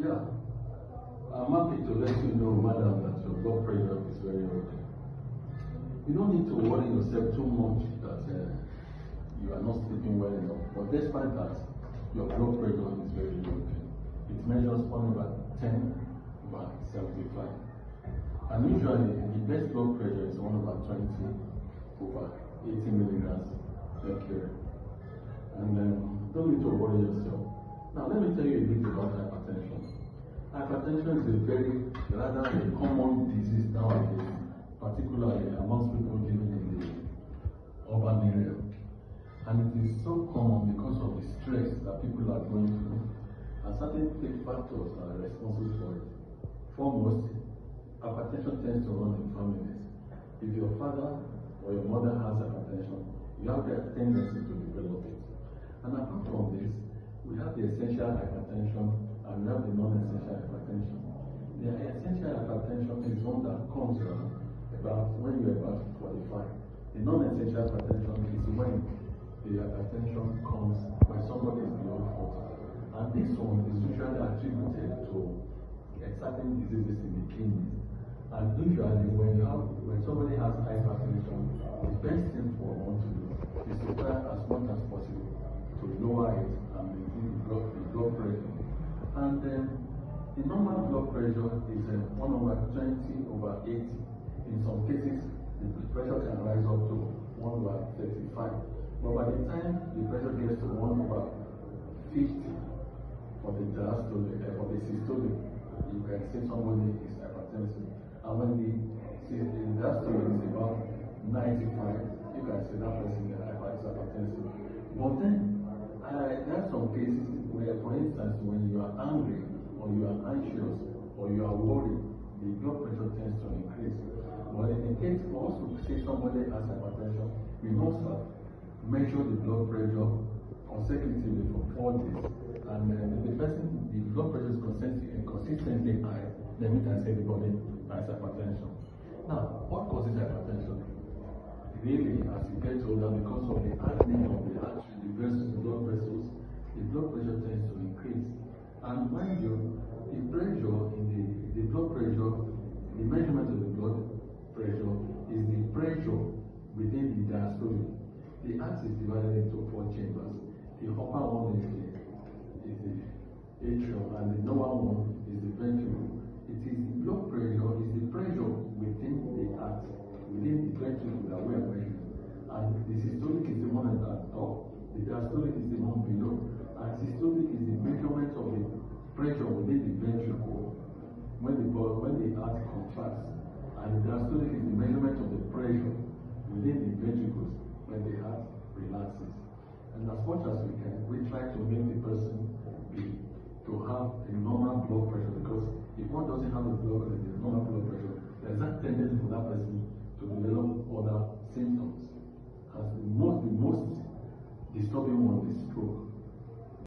Yeah, I'm happy to let you know, madam, that your blood pressure is very okay. You don't need to worry yourself too much that you are not sleeping well enough. But despite that, your blood pressure is very okay. It measures 1/10/75. And usually, the best blood pressure is 1/20/80 milligrams mercury. And don't need to worry yourself. Now, let me tell you a bit about hypertension. Hypertension is a very rather a common disease nowadays, particularly amongst people living in the urban area. And it is so common because of the stress that people are going through. And certain factors are responsible for it. Foremost, hypertension tends to run in families. If your father or your mother has hypertension, you have the tendency to develop it. And apart from this, we have the essential hypertension and we have the non-essential hypertension. The essential hypertension is one that comes about when you're about 45. The non-essential hypertension is when the hypertension comes when somebody is below 40. And this one is usually attributed to certain diseases in the kidneys. And usually when somebody has hypertension, the best thing for one to do is to try as much as possible to lower it and maintain the blood pressure. And the normal blood pressure is 1/20/80. In some cases, the pressure can rise up to 1/35. But by the time the pressure gets to 1/50 for the diastolic, for the systolic, you can say somebody is hypertensive. And when the diastolic is about 95, you can say that person is hypertensive. But then, there are some cases where, for instance, when you are angry, or you are anxious, or you are worried, the blood pressure tends to increase. But in the case for us to say somebody has hypertension, we must have measured the blood pressure consecutively for 4 days. And the blood pressure is consistently high, then we can say the body has hypertension. Now, what causes hypertension? Really, as you get older, because of the hardening of the artery, the blood vessels, the blood pressure tends to increase. And mind you, the pressure in the blood pressure, the measurement of the blood pressure is the pressure within the diastolic. The heart is divided into 4 chambers. The upper one is the atrium, and the lower one is the ventricle. It is the blood pressure, is the pressure within the heart, within the ventricle that we are measuring. And the systolic is the one at the top, the diastolic is the one below. And systolic is the measurement of the pressure within the ventricle when the heart contracts. And the diastolic is the measurement